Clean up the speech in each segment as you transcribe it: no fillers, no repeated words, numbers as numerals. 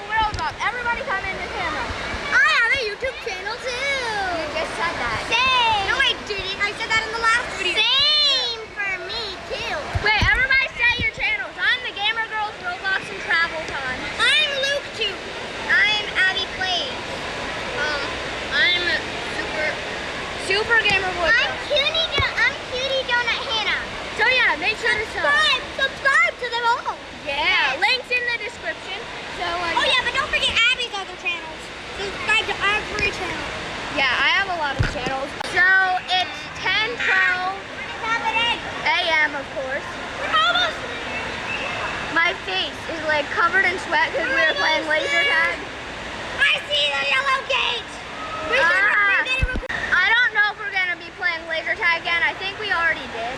world up. Everybody come in the camera. I have a YouTube channel too. You just said that. Same. No, I didn't. I said that in the last video. Same for me too. Wait, everybody say your channels. I'm the Gamer Girls, Roblox, and Travel Time. I'm Luke too. I'm Abby Plays. I'm Super Gamer Boy. I'm Cutie Donut Hannah. So yeah, make sure to Subscribe to them all. Yeah, links in the description. So Oh yeah, but don't forget Abby's other channels. Subscribe to every channel. yeah, I have a lot of channels. So it's 10:12 a.m. of course. We're almost. My face is like covered in sweat because we were playing laser tag. I see the yellow gate. I don't know if we're gonna be playing laser tag again. I think we already did,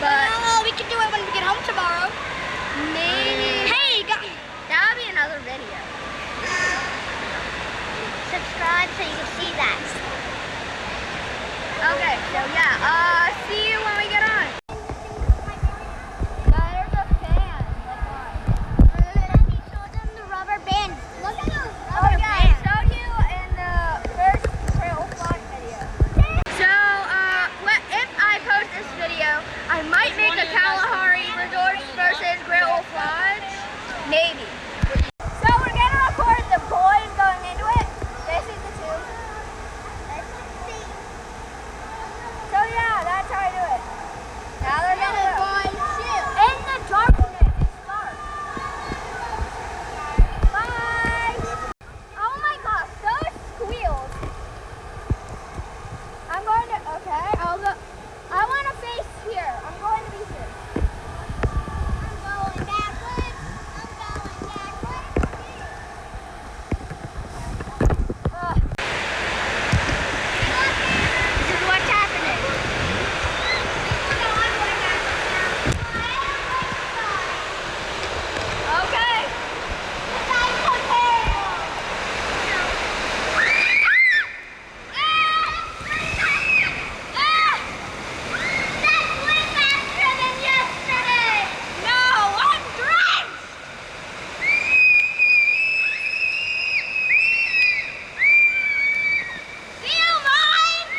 but Well, we can do it when we get home tomorrow. maybe Hey, guys. that would be another video. Subscribe so you can see that. Okay, so yeah, see you when we get on. There's a fan. Let me show them the rubber band. Look at those Oh rubber yeah, I bands. showed you in the first trail vlog video. So, if I post this video, I might make a Kalahari Resorts versus Great Wolf Lodge. Maybe. So we're gonna record the boys going into it. This is the tube. So yeah, that's how I do it. Now they're gonna go. In the darkness, it's dark. Bye. Oh my gosh, those squeals. I'm going to, okay, I'll go. I want to face here. I'm going to be here. I'm going backwards. This is what's happening. Okay. No, I'm drenched. Do you mind?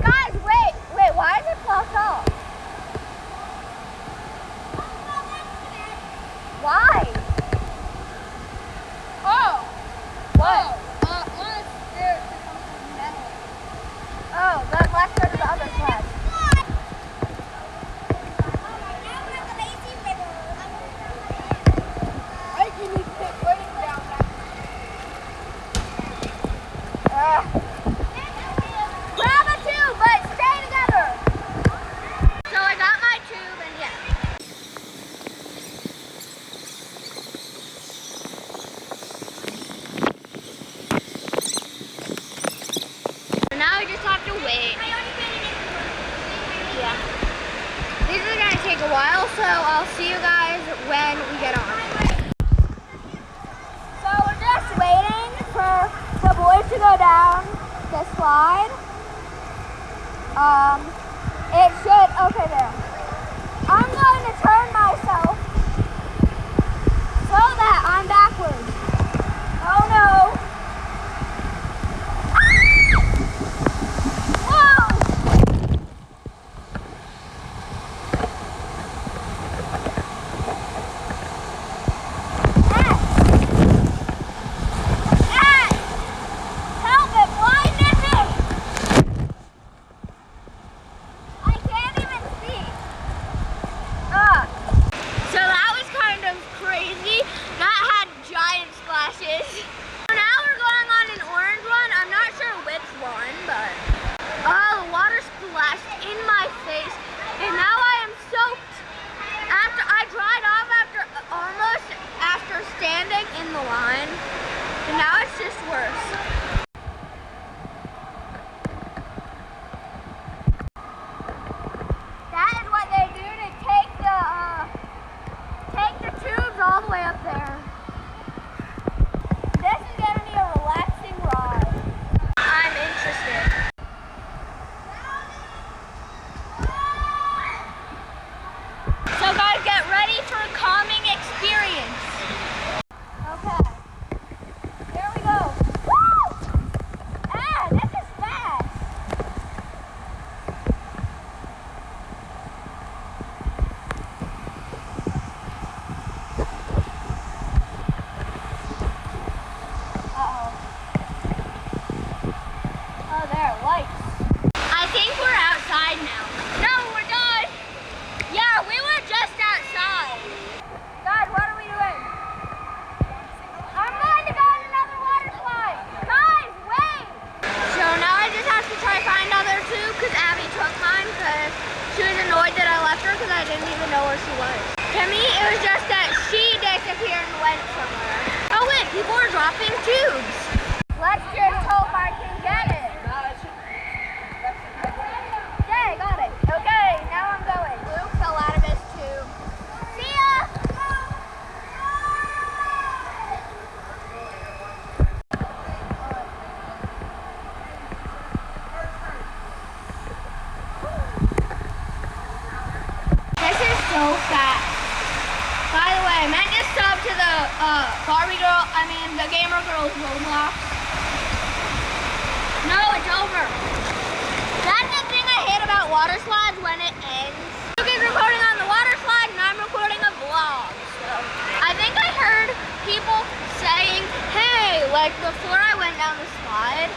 Guys, wait, why is it blocked off? Why? Oh. What? Oh, then let's go to the other side. Grab a tube, but stay together. So I got my tube and yeah. So now we just have to wait. Yeah. This is gonna take a while, so I'll see you guys when we get on. So we're just waiting for the boys to go down the slide. It should, okay there. I'm going to turn myself so that I'm backwards. Oh no. Help it, blindness! I can't even see. she was. To me, it was just that she disappeared and went somewhere. Oh wait, people are dropping tubes. Let's just hope I can get it. Okay, got it. Okay, now I'm going. Luke fell out of his tube. See ya! This is so fast. By the way, I meant to sub to the the Gamer Girls Roblox. No, it's over. That's the thing I hate about water slides when it ends. Luke is recording on the water slide and I'm recording a vlog. So I think I heard people saying, hey, like before I went down the slide,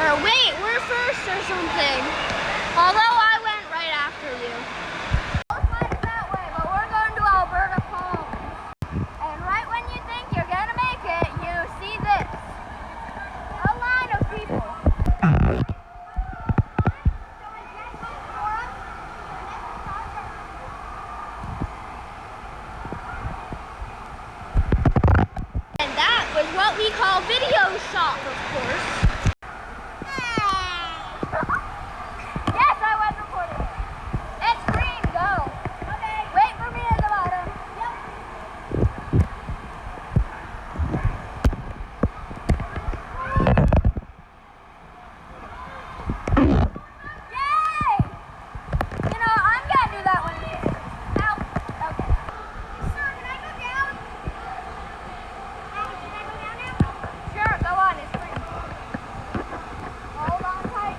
or wait, we're first or something. Although I went right after you. Both sides that way, but we're going to Alberta Falls. And right when you think you're gonna make it, you see this. A line of people. And that was what we call video shop, of course. Yes, I was recording it. It's green, go. Okay. Wait for me at the bottom. Yep. Yay! You know, I'm gonna do that one too. Ow. Okay. Sir, can I go down? Can I go down now? Sure, go on. It's green. Hold on tight.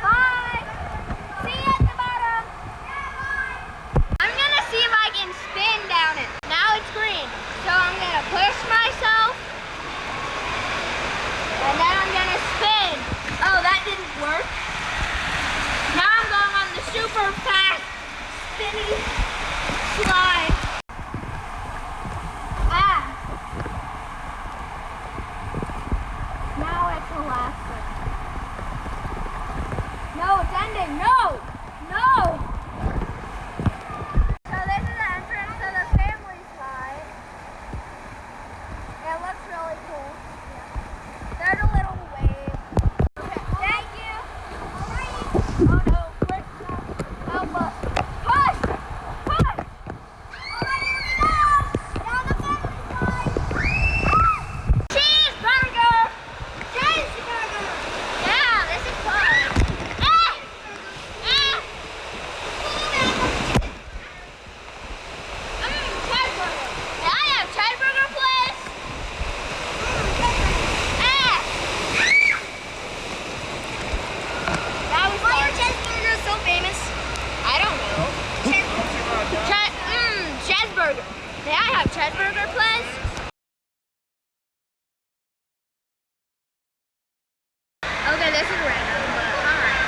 Bye. See you at the bottom. I'm gonna see if I can spin down it. Now it's green, so I'm gonna push myself, and then I'm gonna spin. Oh, that didn't work. Now I'm going on the super fast spinny slide. Ah. Now it's the last one. No, it's ending. No! No! So this is the entrance to the family slide. It looks really cool. There's a little wave. Okay, thank you. Alright. Oh no, quick stop. Help us. Push! Push! Alright, here we go! Down the family slide. Cheeseburger! Cheeseburger! Yeah, this is fun. Ah! Ah! Cheeseburger. Yeah, I have cheeseburger, please. Ah! That was Why fun. are cheeseburgers so famous? I don't know. Cheeseburger. May I have cheeseburger, please? Okay, this is random, but alright.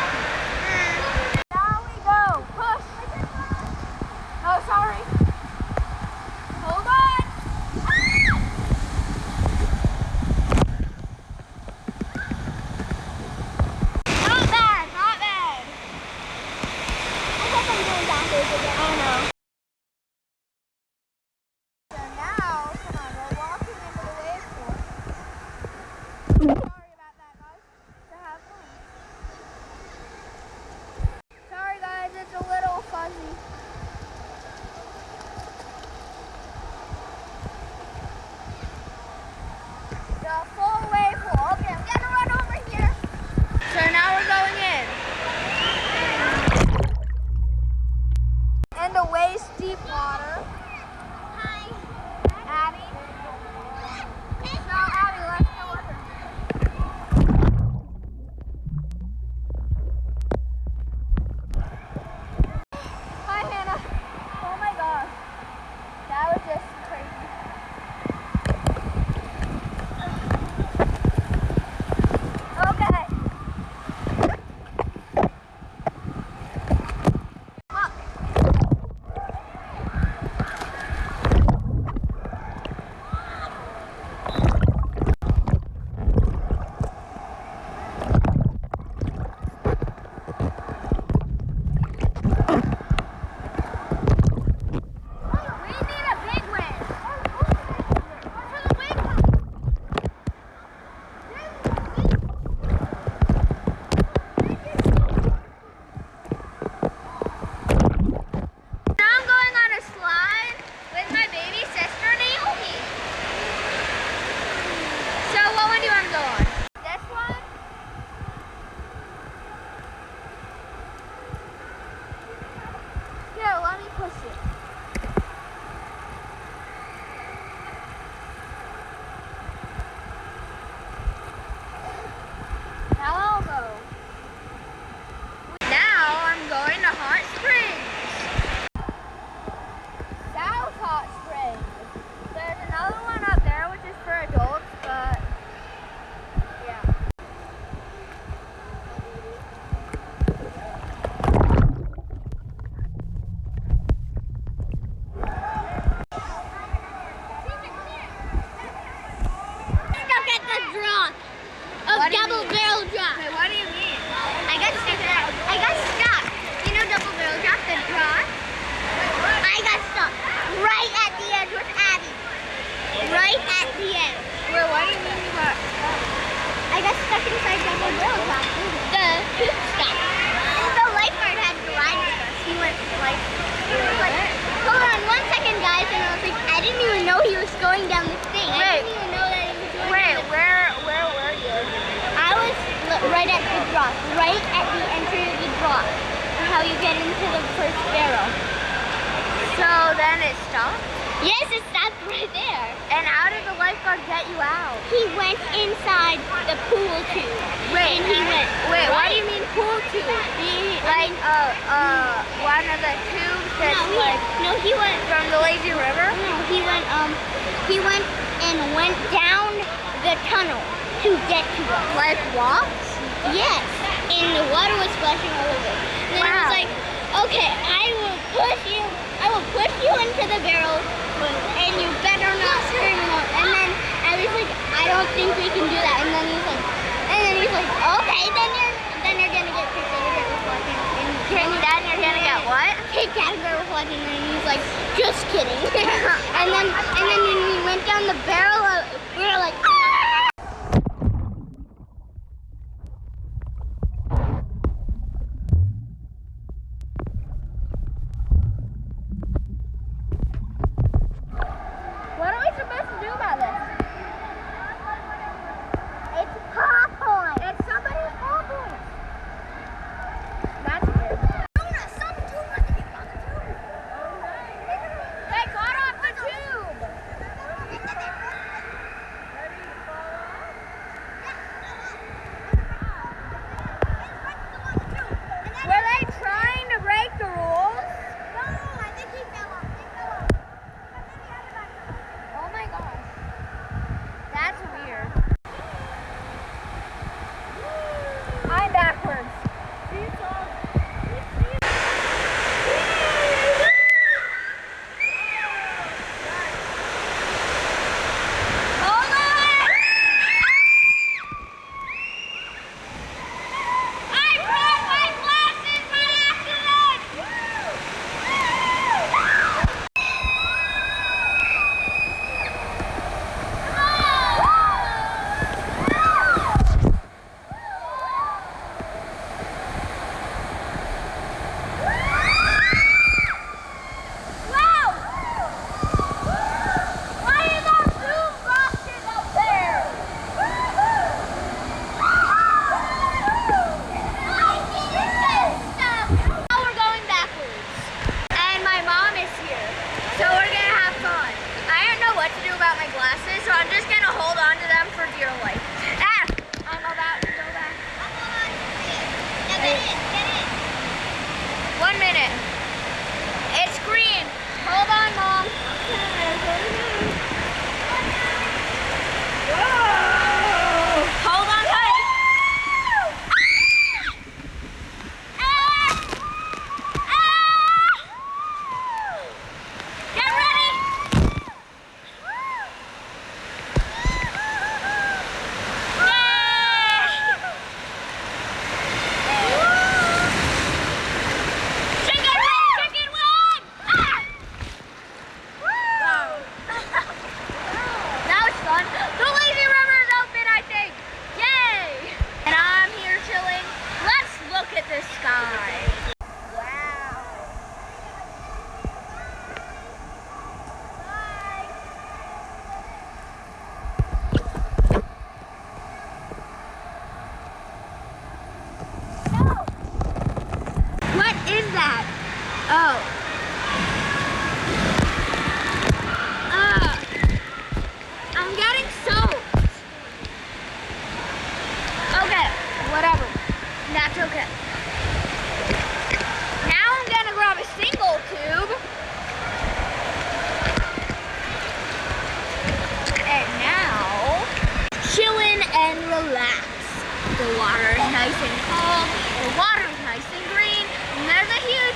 Now we go. Push. Oh, sorry. Hold on. Not bad, not bad. I guess I'm going backwards again. I know. So now, come on, push it. Now I'll go. Now I'm going to Hot Springs. South Hot Springs. There's another one up there which is for adults, but yeah. Stuck at the drop of What do you double mean? barrel drop. Okay, what do you mean? I got stuck. You know double barrel drop, the drop? I got stuck right at the edge with Abby. Right at the edge. Wait, what do you mean you got? I got stuck inside double barrel drop. The hoop stuck. The lifeguard had to ride with us. He was like, hold on 1 second, guys. And I was like, I didn't even know he was going down this thing. I Wait. didn't even know that he was going Wait, down where were you? I was right at the drop, right at the entry of the drop. How you get into the first barrel. So then it stopped? Yes, it stopped right there. And how did the lifeguard get you out? He went inside the pool tube. Wait, and he went. Wait, what do right- you mean pool tube? Like one of the tubes that's No, he went. from the lazy river? No, he went and went down the tunnel to get to us. Like walks? Yes, and the water was splashing all over. And then I was Wow. like, okay, I will push you into the barrel, and you better not scream out. And then I was like, I don't think we can do that. And then he's like, okay, then you're gonna get kicked out of the reflecting. Then you're gonna get what? Kicked out of the reflecting, and he's like, just kidding. and then when we went down the barrel, we were like, ah! What are we supposed to do about this? It's popcorn. It's somebody's problem. That's weird. They got off the tube. Were they trying to break the rules? Oh my gosh. That's weird. I'm backwards. Hold on! I brought my glasses by Now we're going backwards. And my mom is here. So we're gonna have fun. I don't know what to do about my glasses, so I'm just gonna hold on to them for dear life. Ah! I'm about to go back. 1 minute. It's green. Hold on, Mom. Hold on tight. Get ready. Chicken wing! Ah! Wow. That was fun. The lazy river is open, I think. Yay! And I'm here chilling. Let's look at the sky. Wow. What is that? Oh.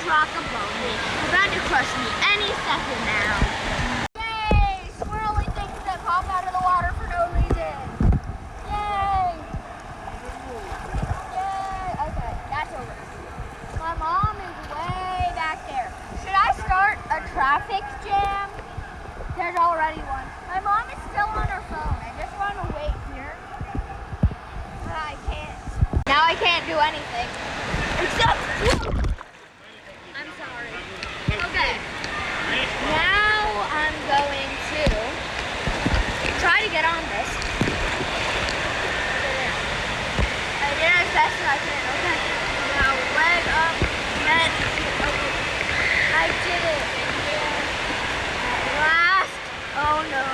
rock above me. They're about to crush me any second now. Yay! Swirly things that pop out of the water for no reason. Yay! Yay! Okay, that's over. My mom is way back there. Should I start a traffic jam? There's already one. My mom is still on her phone. I just want to wait here. But I can't. Now I can't do anything. Except... I'm sorry. Okay. Now I'm going to try to get on this. I did as best as I can. Okay. Now leg up. Then. Okay. I did it. Last. Oh no.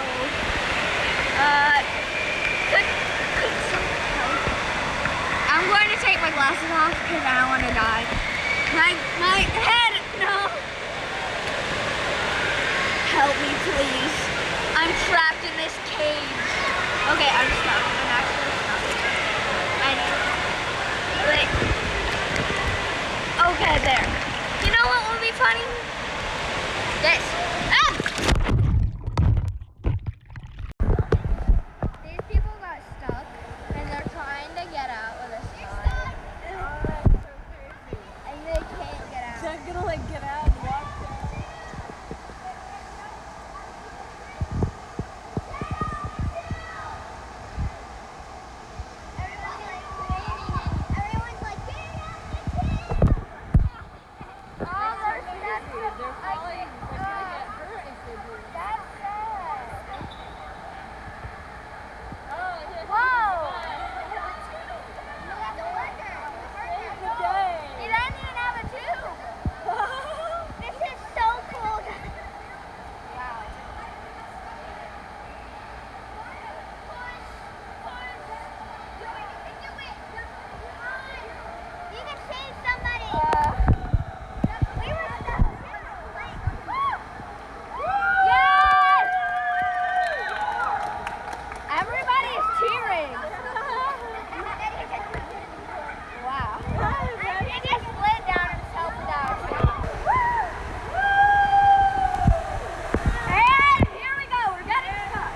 Could someone help? I'm going to take my glasses off because I don't want to die. My head, no. Help me, please. I'm trapped in this cage. Okay, I'm stuck. I'm actually stuck. I know. Wait. Okay, there. You know what would be funny? This. Ah! These people got stuck and they're trying to get out with a slide. And they can't get out. They're gonna like get out and walk down. Everyone's like, get out, Oh, they're They're falling. They're gonna get hurt if they do. That's sad. Oh, yeah. Whoa! Save the day. He doesn't even have a tube. This is so cool. Wow. You can save somebody. We were stuck. Yes! Everybody is cheering. Wow. He just slid down himself without a tube. And here we go. We're getting stuck.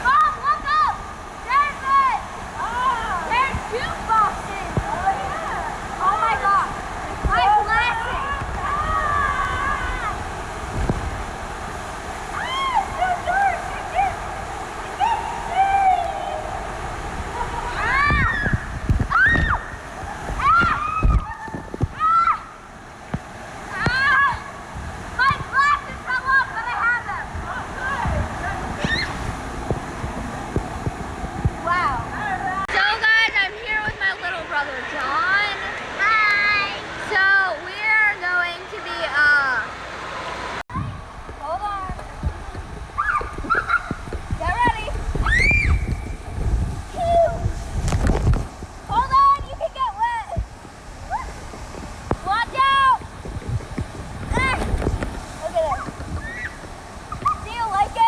Mom, look up! There's it! There's jukeboxes! Oh my god! My glasses! It's so dark! I can't see! My glasses fell off, but I have them! Wow. So guys, I'm here with my little brother John. Hi. So we're going to be hold on. Get ready. Hold on, you can get wet. Watch out. Look at it. Do you like it?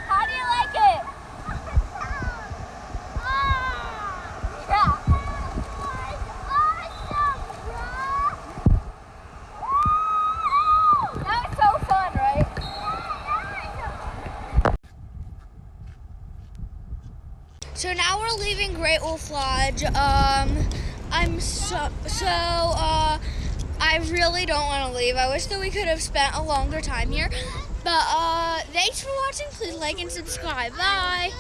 How do you like it? Yeah. That was so fun, right? So now we're leaving Great Wolf Lodge. I really don't want to leave. I wish that we could have spent a longer time here. But thanks for watching. Please like and subscribe. Bye.